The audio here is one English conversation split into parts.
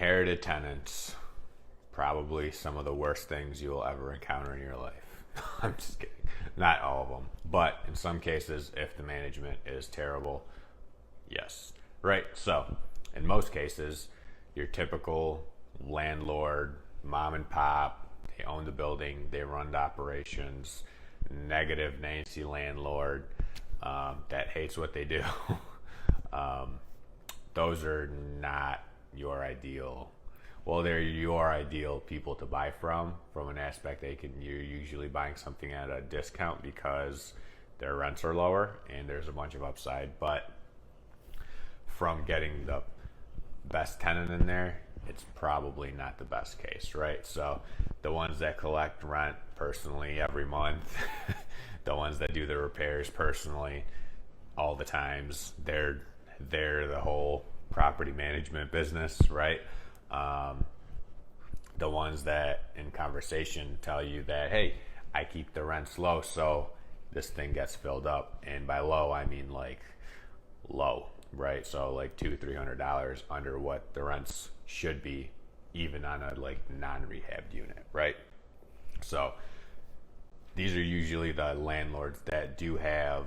inherited tenants, probably some of the worst things you will ever encounter in your life. I'm just kidding. Not all of them. But in some cases, if the management is terrible, yes. Right? So, in most cases, your typical landlord, mom and pop, they own the building, they run the operations, negative Nancy landlord that hates what they do. um, those are not your ideal. Well, they're your ideal people to buy from an aspect you're usually buying something at a discount because their rents are lower and there's a bunch of upside. But from getting the best tenant in there, it's probably not the best case, right? So the ones that collect rent personally every month, the ones that do the repairs personally all the times, they're the whole property management business, right? The ones that in conversation tell you that, hey, I keep the rents low so this thing gets filled up. And by low, I mean like low, right? So like $200-300 under what the rents should be, even on a like non-rehabbed unit, right? So these are usually the landlords that do have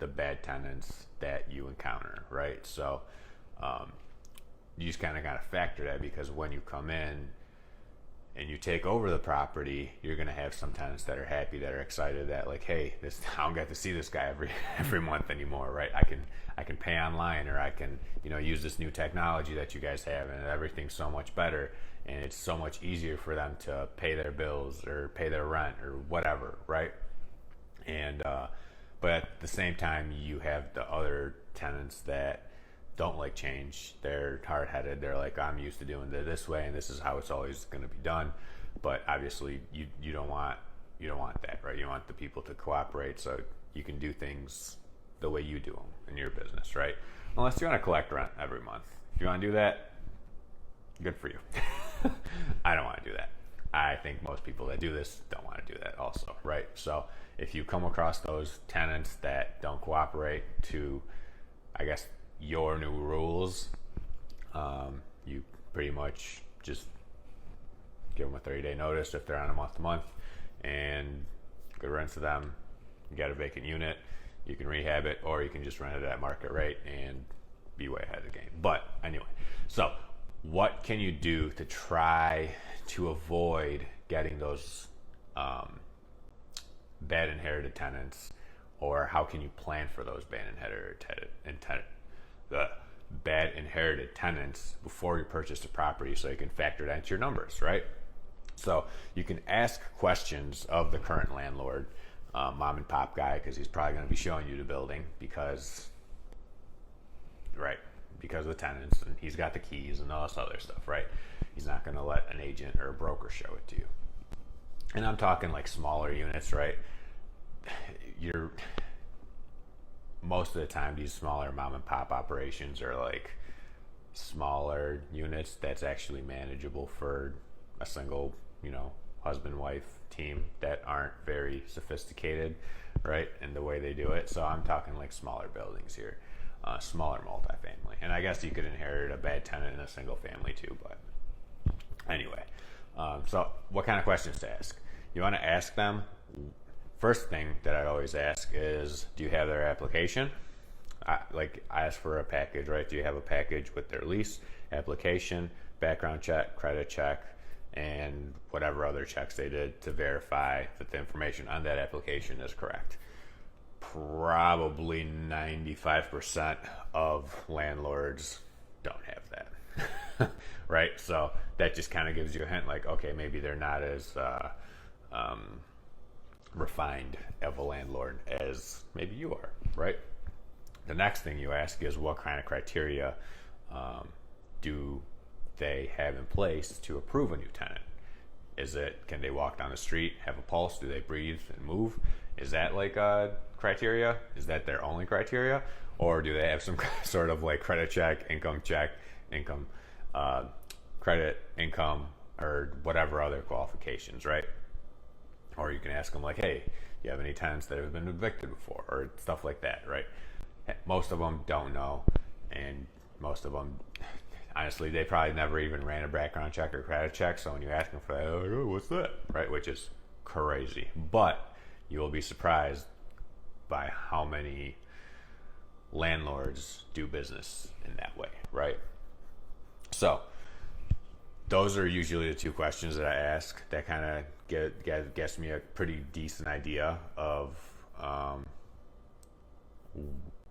the bad tenants that you encounter, right? So you just kind of got to factor that, because when you come in and you take over the property, you're going to have some tenants that are happy, that are excited, that like, hey, this I don't get to see this guy every month anymore, right? I can pay online, or I can use this new technology that you guys have, and everything's so much better, and it's so much easier for them to pay their bills or pay their rent or whatever, right? And but at the same time, you have the other tenants that don't like change. They're hard-headed. They're like, I'm used to doing it this way, and this is how it's always going to be done. But obviously, you don't want that, right? You want the people to cooperate so you can do things the way you do them in your business, right? Unless you want to collect rent every month. If you want to do that, good for you. I don't want to do that. I think most people that do this don't want to do that also, right? So if you come across those tenants that don't cooperate to, I guess, your new rules, you pretty much just give them a 30-day notice if they're on a month-to-month, and good rent to them. You got a vacant unit, you can rehab it, or you can just rent it at market rate and be way ahead of the game. But anyway, so what can you do to try to avoid getting those bad inherited tenants, or how can you plan for those bad inherited tenants before you purchase the property, so you can factor that into your numbers, right? So you can ask questions of the current landlord, mom and pop guy, because he's probably going to be showing you the building because of the tenants, and he's got the keys and all this other stuff, right? He's not going to let an agent or a broker show it to you. And I'm talking like smaller units, right? Most of the time, these smaller mom and pop operations are like smaller units that's actually manageable for a single, husband wife team that aren't very sophisticated, right, in the way they do it. So I'm talking like smaller buildings here, smaller multifamily. And I guess you could inherit a bad tenant in a single family too, but anyway. So what kind of questions to ask? You want to ask them. First thing that I always ask is, do you have their application? I ask for a package, right? Do you have a package with their lease, application, background check, credit check, and whatever other checks they did to verify that the information on that application is correct? Probably 95% of landlords don't have that, right? So that just kind of gives you a hint, like, okay, maybe they're not as refined of a landlord as maybe you are, right? The next thing you ask is, what kind of criteria do they have in place to approve a new tenant? Can they walk down the street, have a pulse? Do they breathe and move? Is that like a criteria? Is that their only criteria? Or do they have some sort of like credit check, income, credit, income, or whatever other qualifications, right? Or you can ask them like, hey, do you have any tenants that have been evicted before, or stuff like that, right? Most of them don't know, and most of them, honestly, they probably never even ran a background check or credit check. So when you ask them for that, oh, what's that, right? Which is crazy. But you will be surprised by how many landlords do business in that way, right? So those are usually the two questions that I ask that kind of gets me a pretty decent idea of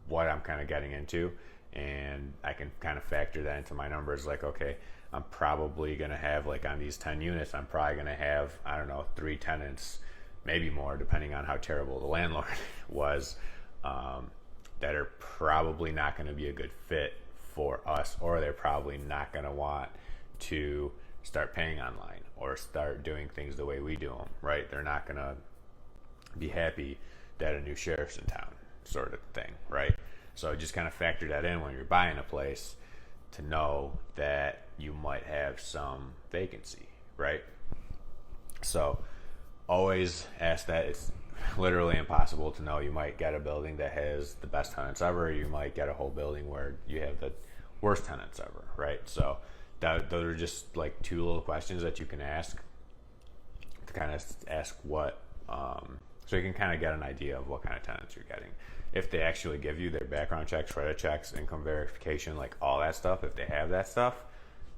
what I'm kind of getting into, and I can kind of factor that into my numbers. Like, okay, I'm probably going to have, like, on these 10 units, I'm probably going to have, I don't know, 3 tenants, maybe more, depending on how terrible the landlord was, that are probably not going to be a good fit for us, or they're probably not going to want to start paying online or start doing things the way we do them, right? They're not going to be happy that a new sheriff's in town, sort of thing, right? So just kind of factor that in when you're buying a place, to know that you might have some vacancy, right? So always ask that. It's literally impossible to know. You might get a building that has the best tenants ever. You might get a whole building where you have the worst tenants ever, right? So those are just like 2 little questions that you can ask to kind of ask what, so you can kind of get an idea of what kind of tenants you're getting. If they actually give you their background checks, credit checks, income verification, like all that stuff, if they have that stuff,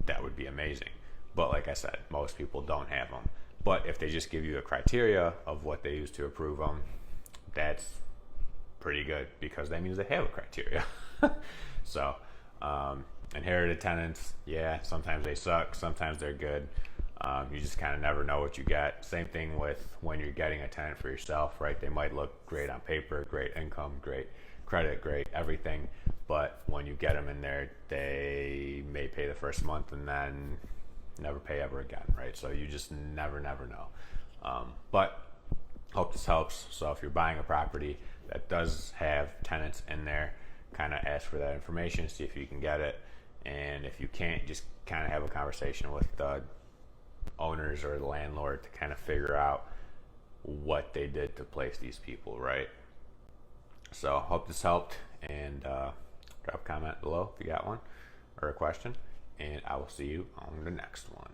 that would be amazing. But like I said, most people don't have them. But if they just give you a criteria of what they use to approve them, that's pretty good, because that means they have a criteria. So, inherited tenants, yeah, sometimes they suck, sometimes they're good. You just kind of never know what you get. Same thing with when you're getting a tenant for yourself, right? They might look great on paper, great income, great credit, great everything, but when you get them in there, they may pay the first month and then never pay ever again, right? So you just never know. But hope this helps. So if you're buying a property that does have tenants in there, kind of ask for that information, see if you can get it. And if you can't, just kind of have a conversation with the owners or the landlord to kind of figure out what they did to place these people, right? So hope this helped, and drop a comment below if you got one or a question, and I will see you on the next one.